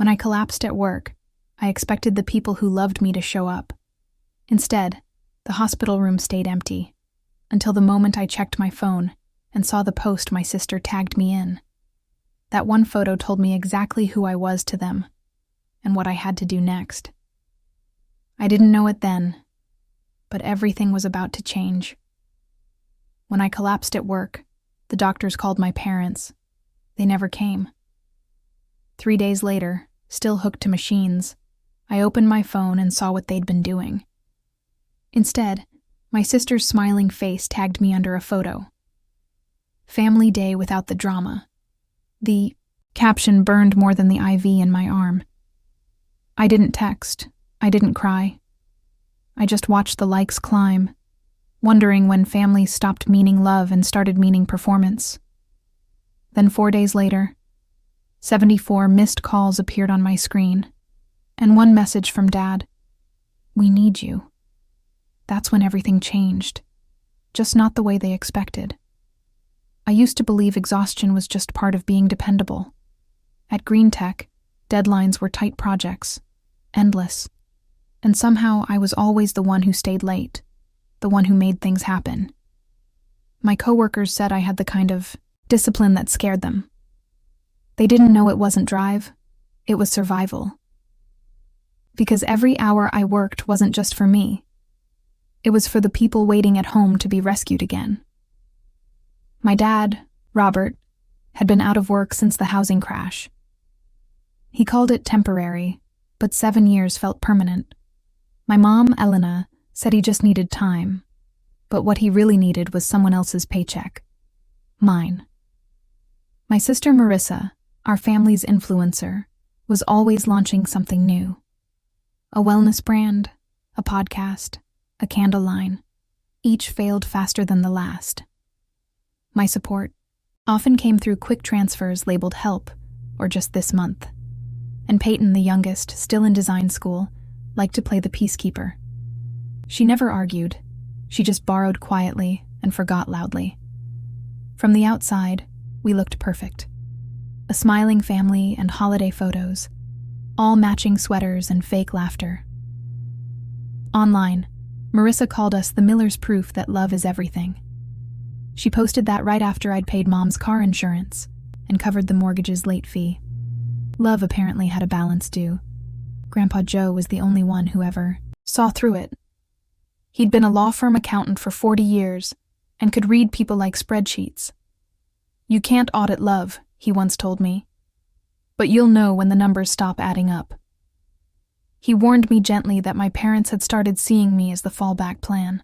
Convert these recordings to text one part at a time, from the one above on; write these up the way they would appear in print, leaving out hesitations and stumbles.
When I collapsed at work, I expected the people who loved me to show up. Instead, the hospital room stayed empty, until the moment I checked my phone and saw the post my sister tagged me in. That one photo told me exactly who I was to them, and what I had to do next. I didn't know it then, but everything was about to change. When I collapsed at work, the doctors called my parents. They never came. 3 days later, still hooked to machines, I opened my phone and saw what they'd been doing. Instead, my sister's smiling face tagged me under a photo. Family day without the drama. The caption burned more than the IV in my arm. I didn't text. I didn't cry. I just watched the likes climb, wondering when families stopped meaning love and started meaning performance. Then 4 days later, 74 missed calls appeared on my screen, and one message from Dad: "We need you." That's when everything changed, just not the way they expected. I used to believe exhaustion was just part of being dependable. At Green Tech, deadlines were tight projects, endless, and somehow I was always the one who stayed late, the one who made things happen. My coworkers said I had the kind of discipline that scared them. They didn't know it wasn't drive, it was survival. Because every hour I worked wasn't just for me. It was for the people waiting at home to be rescued again. My dad, Robert, had been out of work since the housing crash. He called it temporary, but 7 years felt permanent. My mom, Elena, said he just needed time, but what he really needed was someone else's paycheck. Mine. My sister Marissa, our family's influencer, was always launching something new. A wellness brand, a podcast, a candle line. Each failed faster than the last. My support often came through quick transfers labeled help or just this month. And Peyton, the youngest, still in design school, liked to play the peacekeeper. She never argued. She just borrowed quietly and forgot loudly. From the outside, we looked perfect. A smiling family and holiday photos, all matching sweaters and fake laughter. Online, Marissa called us the Miller's proof that love is everything. She posted that right after I'd paid Mom's car insurance and covered the mortgage's late fee. Love apparently had a balance due. Grandpa Joe was the only one who ever saw through it. He'd been a law firm accountant for 40 years and could read people like spreadsheets. "You can't audit love," he once told me, "but you'll know when the numbers stop adding up." He warned me gently that my parents had started seeing me as the fallback plan.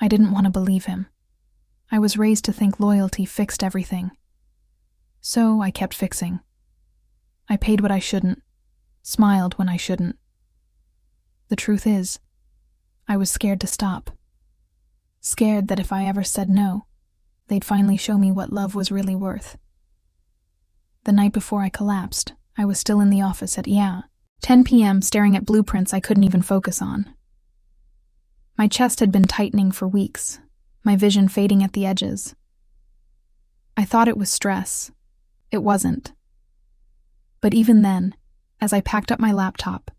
I didn't want to believe him. I was raised to think loyalty fixed everything. So I kept fixing. I paid what I shouldn't, smiled when I shouldn't. The truth is, I was scared to stop. Scared that if I ever said no, they'd finally show me what love was really worth. The night before I collapsed, I was still in the office at 10 p.m. staring at blueprints I couldn't even focus on. My chest had been tightening for weeks, my vision fading at the edges. I thought it was stress. It wasn't. But even then, as I packed up my laptop,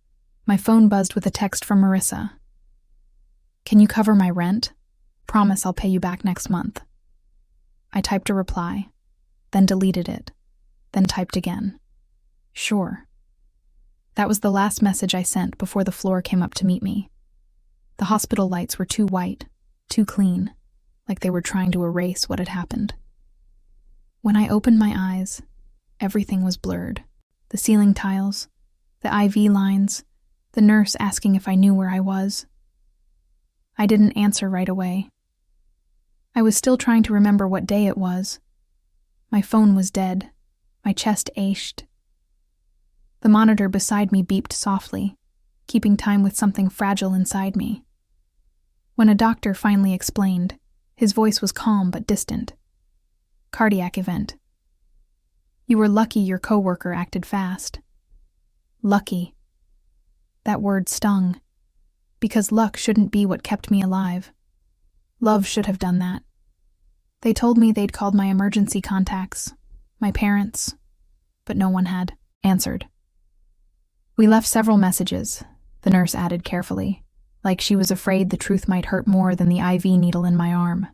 my phone buzzed with a text from Marissa. "Can you cover my rent? Promise I'll pay you back next month." I typed a reply, then deleted it, then typed again. "Sure." That was the last message I sent before the floor came up to meet me. The hospital lights were too white, too clean, like they were trying to erase what had happened. When I opened my eyes, everything was blurred. The ceiling tiles, the IV lines, the nurse asking if I knew where I was. I didn't answer right away. I was still trying to remember what day it was. My phone was dead. My chest ached. The monitor beside me beeped softly, keeping time with something fragile inside me. When a doctor finally explained, his voice was calm but distant. "Cardiac event. You were lucky your coworker acted fast." Lucky. That word stung, because luck shouldn't be what kept me alive. Love should have done that. They told me they'd called my emergency contacts, my parents, but no one had answered. We left several messages, the nurse added carefully, like she was afraid the truth might hurt more than the IV needle in my arm.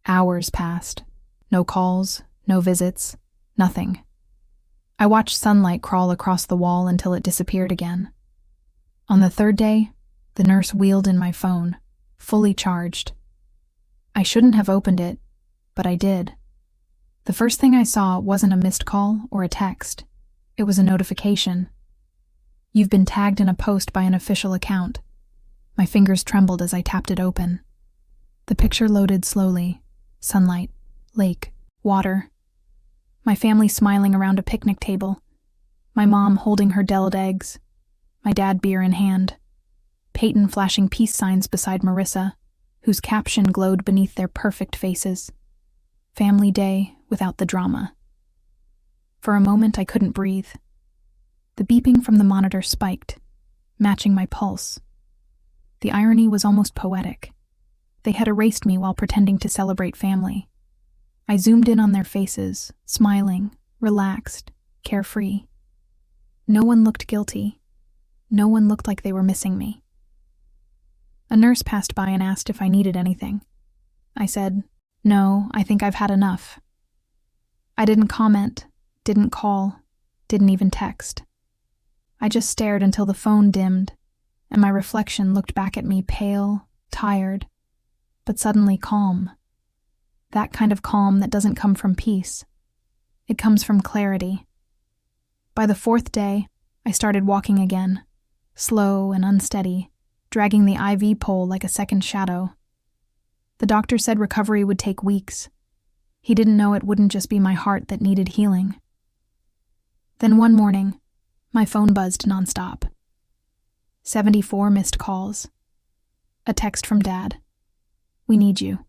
Hours passed. No calls, no visits, nothing. I watched sunlight crawl across the wall until it disappeared again. On the third day, the nurse wheeled in my phone, fully charged. I shouldn't have opened it, but I did. The first thing I saw wasn't a missed call or a text. It was a notification. You've been tagged in a post by an official account. My fingers trembled as I tapped it open. The picture loaded slowly. Sunlight, lake, water. My family smiling around a picnic table. My mom holding her deviled eggs. My dad beer in hand. Peyton flashing peace signs beside Marissa, whose caption glowed beneath their perfect faces. Family day without the drama. For a moment I couldn't breathe. The beeping from the monitor spiked, matching my pulse. The irony was almost poetic. They had erased me while pretending to celebrate family. I zoomed in on their faces, smiling, relaxed, carefree. No one looked guilty. No one looked like they were missing me. A nurse passed by and asked if I needed anything. I said, "No, I think I've had enough." I didn't comment, didn't call, didn't even text. I just stared until the phone dimmed, and my reflection looked back at me pale, tired, but suddenly calm. That kind of calm that doesn't come from peace. It comes from clarity. By the fourth day, I started walking again, slow and unsteady, dragging the IV pole like a second shadow. The doctor said recovery would take weeks. He didn't know it wouldn't just be my heart that needed healing. Then one morning, my phone buzzed nonstop. 74 missed calls. A text from Dad. "We need you."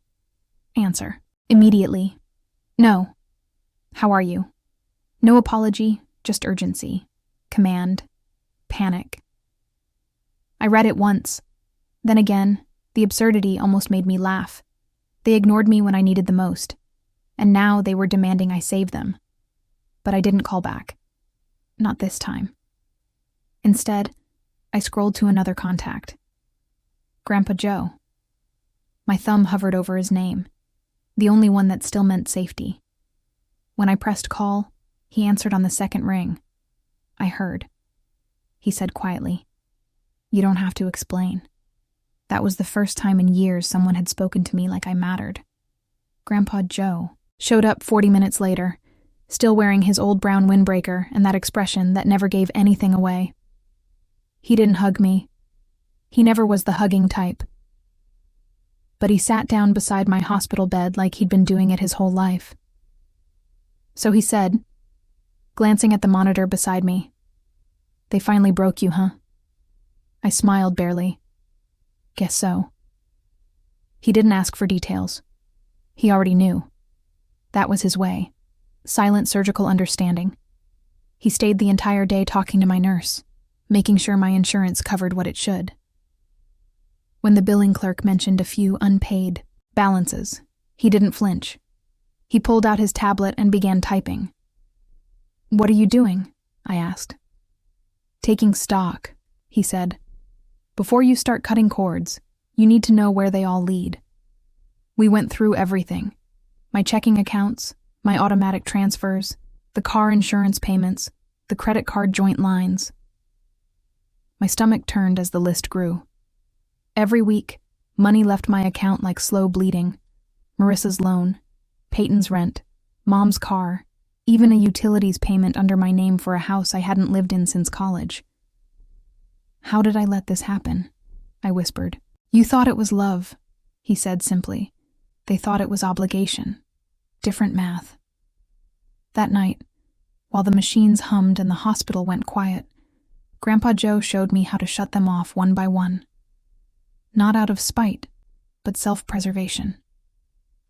Answer. Immediately. "No. How are you?" No apology, just urgency. Command. Panic. I read it once. Then again, the absurdity almost made me laugh. They ignored me when I needed the most, and now they were demanding I save them. But I didn't call back. Not this time. Instead, I scrolled to another contact. Grandpa Joe. My thumb hovered over his name, the only one that still meant safety. When I pressed call, he answered on the second ring. I heard. He said quietly, "You don't have to explain." That was the first time in years someone had spoken to me like I mattered. Grandpa Joe showed up 40 minutes later, still wearing his old brown windbreaker and that expression that never gave anything away. He didn't hug me. He never was the hugging type. But he sat down beside my hospital bed like he'd been doing it his whole life. So he said, glancing at the monitor beside me, "They finally broke you, huh?" I smiled barely. Guess so. He didn't ask for details. He already knew. That was his way. Silent surgical understanding. He stayed the entire day talking to my nurse, making sure my insurance covered what it should. When the billing clerk mentioned a few unpaid balances, he didn't flinch. He pulled out his tablet and began typing. "What are you doing?" I asked. "Taking stock," he said. "Before you start cutting cords, you need to know where they all lead." We went through everything. My checking accounts, my automatic transfers, the car insurance payments, the credit card joint lines. My stomach turned as the list grew. Every week, money left my account like slow bleeding. Marissa's loan, Peyton's rent, Mom's car, even a utilities payment under my name for a house I hadn't lived in since college. "How did I let this happen?" I whispered. "You thought it was love," he said simply. "They thought it was obligation. Different math." That night, while the machines hummed and the hospital went quiet, Grandpa Joe showed me how to shut them off one by one. Not out of spite, but self-preservation.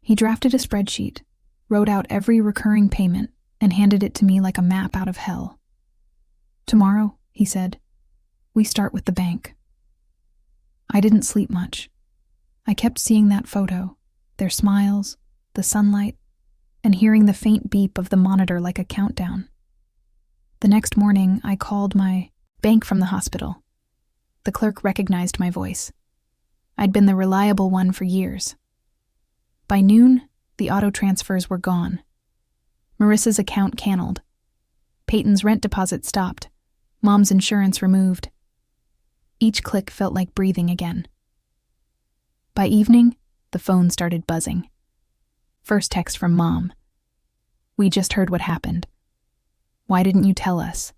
He drafted a spreadsheet, wrote out every recurring payment, and handed it to me like a map out of hell. "Tomorrow," he said, "we start with the bank." I didn't sleep much. I kept seeing that photo, their smiles, the sunlight, and hearing the faint beep of the monitor like a countdown. The next morning, I called my Bank from the hospital. The clerk recognized my voice. I'd been the reliable one for years. By noon, the auto transfers were gone. Marissa's account canceled. Peyton's rent deposit stopped. Mom's insurance removed. Each click felt like breathing again. By evening, the phone started buzzing. First text from Mom. "We just heard what happened. Why didn't you tell us?"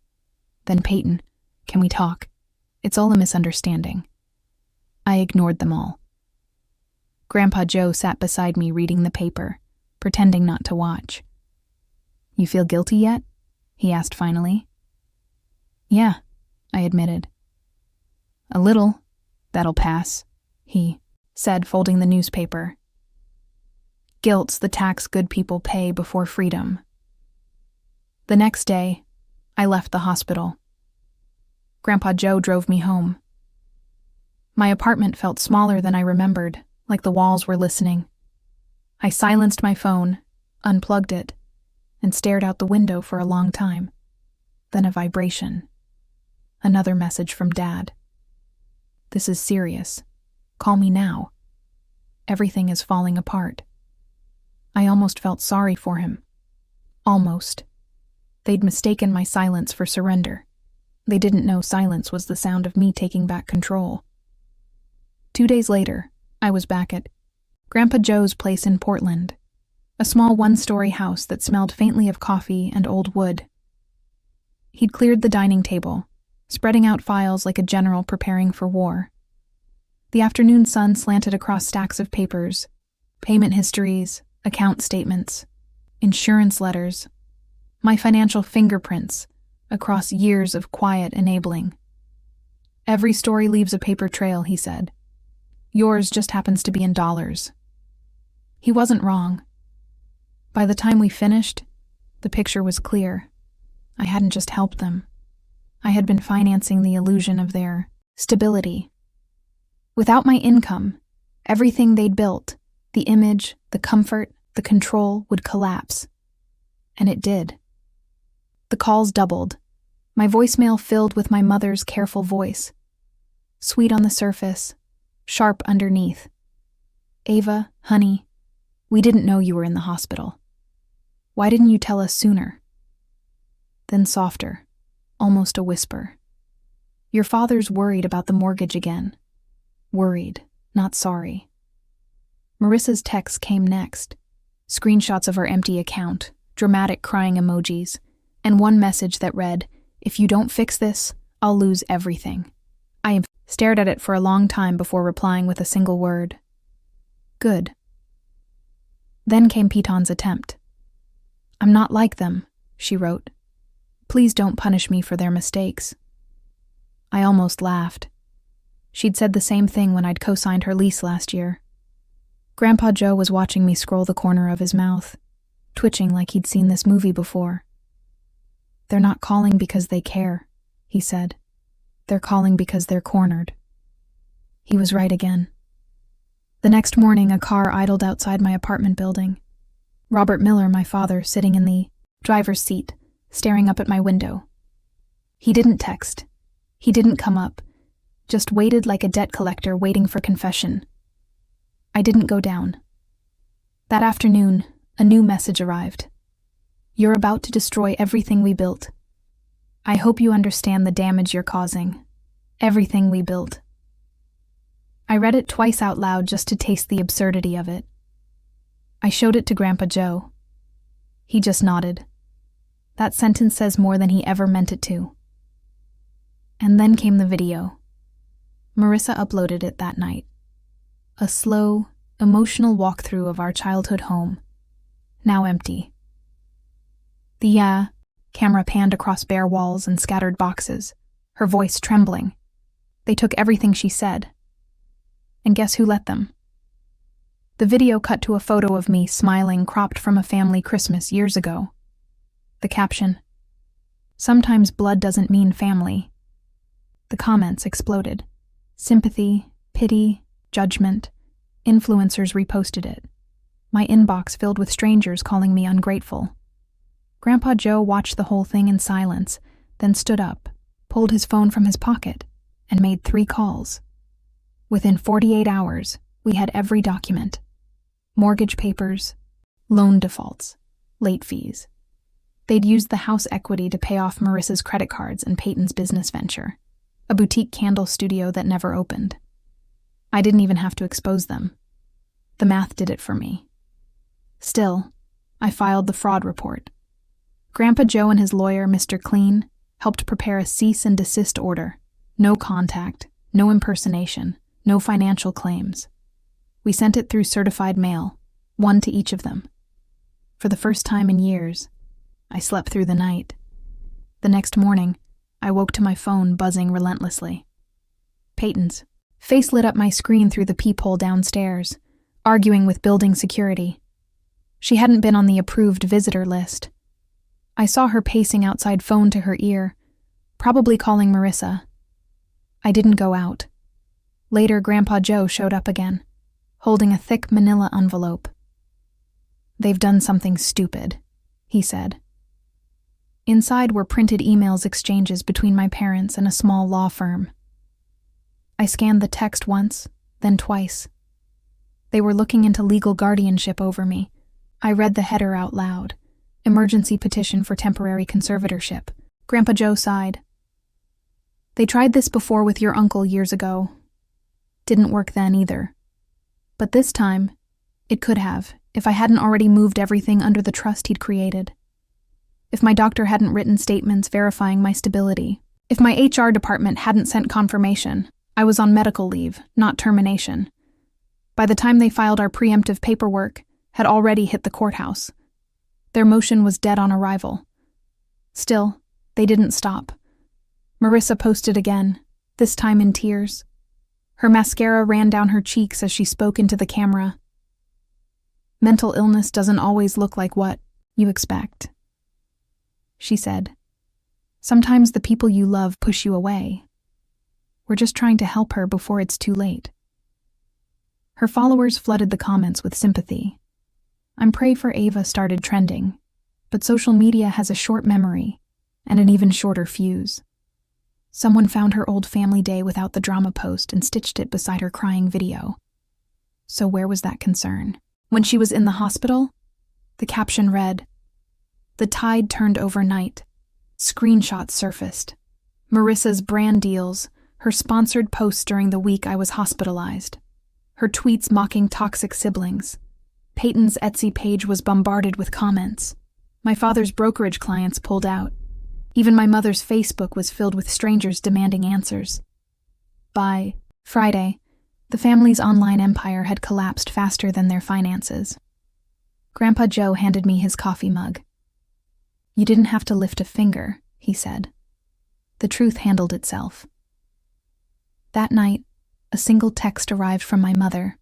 Then Peyton, "Can we talk? It's all a misunderstanding." I ignored them all. Grandpa Joe sat beside me reading the paper, pretending not to watch. "You feel guilty yet?" he asked finally. "Yeah," I admitted. "A little. That'll pass," he said, folding the newspaper. "Guilt's the tax good people pay before freedom." The next day, I left the hospital. Grandpa Joe drove me home. My apartment felt smaller than I remembered, like the walls were listening. I silenced my phone, unplugged it, and stared out the window for a long time. Then a vibration. Another message from Dad. "This is serious. Call me now. Everything is falling apart." I almost felt sorry for him. Almost. They'd mistaken my silence for surrender. They didn't know silence was the sound of me taking back control. 2 days later, I was back at Grandpa Joe's place in Portland, a small one-story house that smelled faintly of coffee and old wood. He'd cleared the dining table, spreading out files like a general preparing for war. The afternoon sun slanted across stacks of papers, payment histories, account statements, insurance letters, my financial fingerprints across years of quiet enabling. "Every story leaves a paper trail," he said. "Yours just happens to be in dollars." He wasn't wrong. By the time we finished, the picture was clear. I hadn't just helped them. I had been financing the illusion of their stability. Without my income, everything they'd built, the image, the comfort, the control, would collapse. And it did. The calls doubled. My voicemail filled with my mother's careful voice. Sweet on the surface, sharp underneath. "Ava, honey, we didn't know you were in the hospital. Why didn't you tell us sooner?" Then softer, almost a whisper. "Your father's worried about the mortgage again. Worried, not sorry." Marissa's text came next. Screenshots of our empty account, dramatic crying emojis, and one message that read, "If you don't fix this, I'll lose everything." I stared at it for a long time before replying with a single word. "Good." Then came Piton's attempt. "I'm not like them," she wrote. "Please don't punish me for their mistakes." I almost laughed. She'd said the same thing when I'd co-signed her lease last year. Grandpa Joe was watching me scroll the corner of his mouth, twitching like he'd seen this movie before. "They're not calling because they care," he said. "They're calling because they're cornered." He was right again. The next morning, a car idled outside my apartment building. Robert Miller, my father, sitting in the driver's seat, staring up at my window. He didn't text. He didn't come up, just waited like a debt collector waiting for confession. I didn't go down. That afternoon, a new message arrived. "You're about to destroy everything we built. I hope you understand the damage you're causing. Everything we built." I read it twice out loud just to taste the absurdity of it. I showed it to Grandpa Joe. He just nodded. That sentence says more than he ever meant it to. And then came the video. Marissa uploaded it that night. A slow, emotional walkthrough of our childhood home, now empty. The camera panned across bare walls and scattered boxes, her voice trembling. They took everything she said. And guess who let them? The video cut to a photo of me smiling, cropped from a family Christmas years ago. The caption, "Sometimes blood doesn't mean family." The comments exploded. Sympathy, pity, judgment. Influencers reposted it. My inbox filled with strangers calling me ungrateful. Grandpa Joe watched the whole thing in silence, then stood up, pulled his phone from his pocket and made 3 calls. Within 48 hours, we had every document: mortgage papers, loan defaults, late fees. They'd used the house equity to pay off Marissa's credit cards and Peyton's business venture, a boutique candle studio that never opened. I didn't even have to expose them. The math did it for me. Still, I filed the fraud report. Grandpa Joe and his lawyer, Mr. Clean, helped prepare a cease and desist order. No contact, no impersonation, no financial claims. We sent it through certified mail, 1 to each of them. For the first time in years, I slept through the night. The next morning, I woke to my phone buzzing relentlessly. Peyton's face lit up my screen through the peephole downstairs, arguing with building security. She hadn't been on the approved visitor list. I saw her pacing outside, phone to her ear, probably calling Marissa. I didn't go out. Later, Grandpa Joe showed up again, holding a thick manila envelope. "They've done something stupid," he said. Inside were printed emails exchanges between my parents and a small law firm. I scanned the text once, then twice. They were looking into legal guardianship over me. I read the header out loud: emergency petition for temporary conservatorship. Grandpa Joe sighed. "They tried this before with your uncle years ago. Didn't work then either. But this time, it could have, if I hadn't already moved everything under the trust he'd created. If my doctor hadn't written statements verifying my stability. If my HR department hadn't sent confirmation. I was on medical leave, not termination. By the time they filed our preemptive paperwork, had already hit the courthouse. Their motion was dead on arrival. Still, they didn't stop. Marissa posted again, this time in tears. Her mascara ran down her cheeks as she spoke into the camera. "Mental illness doesn't always look like what you expect," she said. "Sometimes the people you love push you away. We're just trying to help her before it's too late." Her followers flooded the comments with sympathy. "I'm Pray for Ava" started trending, but social media has a short memory and an even shorter fuse. Someone found her old family day without the drama post and stitched it beside her crying video. So where was that concern? When she was in the hospital? The caption read, "The tide turned overnight." Screenshots surfaced. Marissa's brand deals, her sponsored posts during the week I was hospitalized, her tweets mocking toxic siblings. Peyton's Etsy page was bombarded with comments. My father's brokerage clients pulled out. Even my mother's Facebook was filled with strangers demanding answers. By Friday, the family's online empire had collapsed faster than their finances. Grandpa Joe handed me his coffee mug. "You didn't have to lift a finger," he said. "The truth handled itself." That night, a single text arrived from my mother.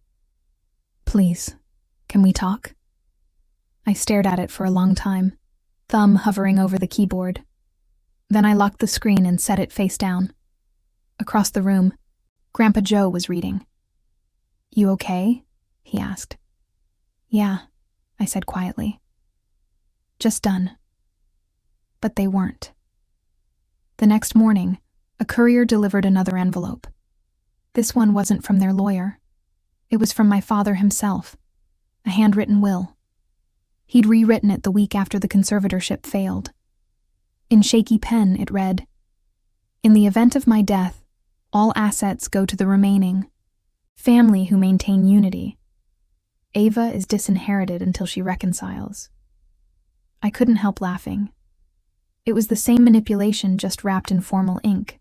"Please, can we talk?" I stared at it for a long time, thumb hovering over the keyboard. Then I locked the screen and set it face down. Across the room, Grandpa Joe was reading. "You okay?" he asked. "Yeah," I said quietly. "Just done." But they weren't. The next morning, a courier delivered another envelope. This one wasn't from their lawyer. It was from my father himself, a handwritten will. He'd rewritten it the week after the conservatorship failed. In shaky pen, it read, "In the event of my death, all assets go to the remaining family who maintain unity. Ava is disinherited until she reconciles." I couldn't help laughing. It was the same manipulation, just wrapped in formal ink.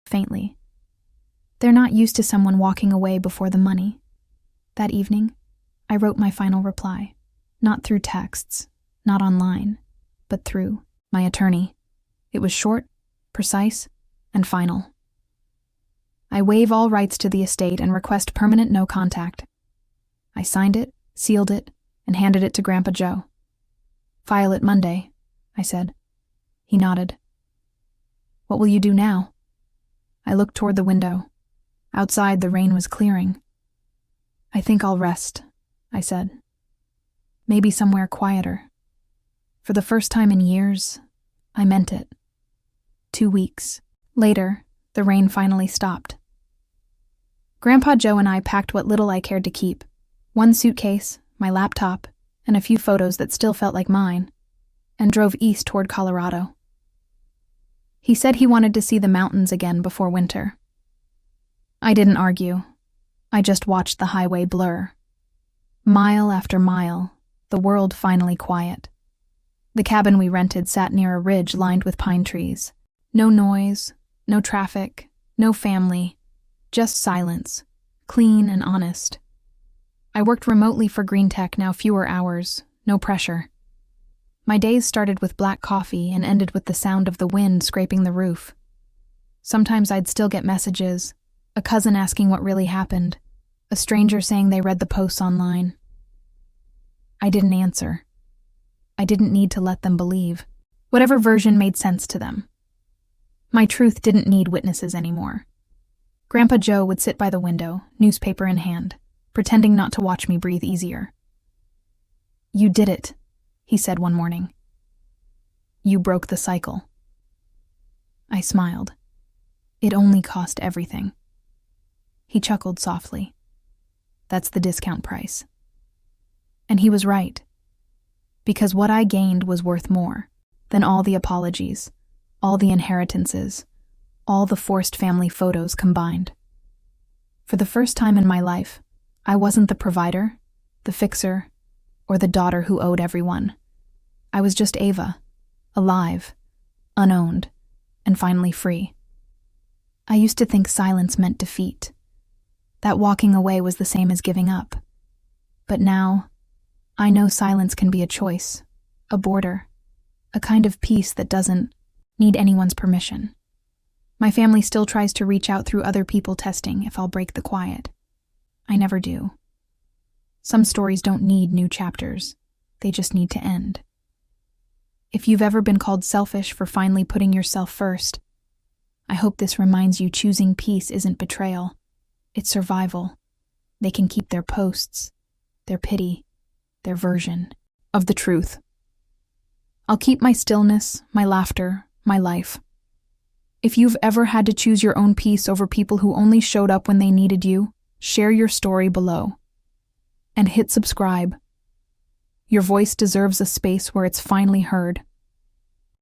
Faintly. They're not used to someone walking away before the money. That evening, I wrote my final reply, not through texts, not online, but through my attorney. It was short, precise, and final. "I waive all rights to the estate and request permanent no contact." I signed it, sealed it, and handed it to Grandpa Joe. "File it Monday," I said. He nodded. "What will you do now?" I looked toward the window. Outside, the rain was clearing. "I think I'll rest," I said. maybe somewhere quieter. For the first time in years, I meant it. 2 weeks later, the rain finally stopped. Grandpa Joe and I packed what little I cared to keep, one suitcase, my laptop, and a few photos that still felt like mine, and drove east toward Colorado. He said he wanted to see the mountains again before winter. I didn't argue. I just watched the highway blur. Mile after mile, the world finally quiet. The cabin we rented sat near a ridge lined with pine trees. No noise, no traffic, no family, just silence, clean and honest. I worked remotely for Green Tech, now fewer hours, no pressure. My days started with black coffee and ended with the sound of the wind scraping the roof. Sometimes I'd still get messages, a cousin asking what really happened, a stranger saying they read the posts online. I didn't answer. I didn't need to let them believe. Whatever version made sense to them. My truth didn't need witnesses anymore. Grandpa Joe would sit by the window, newspaper in hand, pretending not to watch me breathe easier. "You did it," he said one morning. "You broke the cycle." I smiled. It only cost everything. He chuckled softly. "That's the discount price." And he was right. Because what I gained was worth more than all the apologies, all the inheritances, all the forced family photos combined. For the first time in my life, I wasn't the provider, the fixer, or the daughter who owed everyone. I was just Ava, alive, unowned, and finally free. I used to think silence meant defeat, that walking away was the same as giving up. But now, I know silence can be a choice, a border, a kind of peace that doesn't need anyone's permission. My family still tries to reach out through other people testing if I'll break the quiet. I never do. Some stories don't need new chapters. They just need to end. If you've ever been called selfish for finally putting yourself first, I hope this reminds you choosing peace isn't betrayal. It's survival. They can keep their posts, their pity, their version of the truth. I'll keep my stillness, my laughter, my life. If you've ever had to choose your own peace over people who only showed up when they needed you, share your story below. And hit subscribe. Your voice deserves a space where it's finally heard.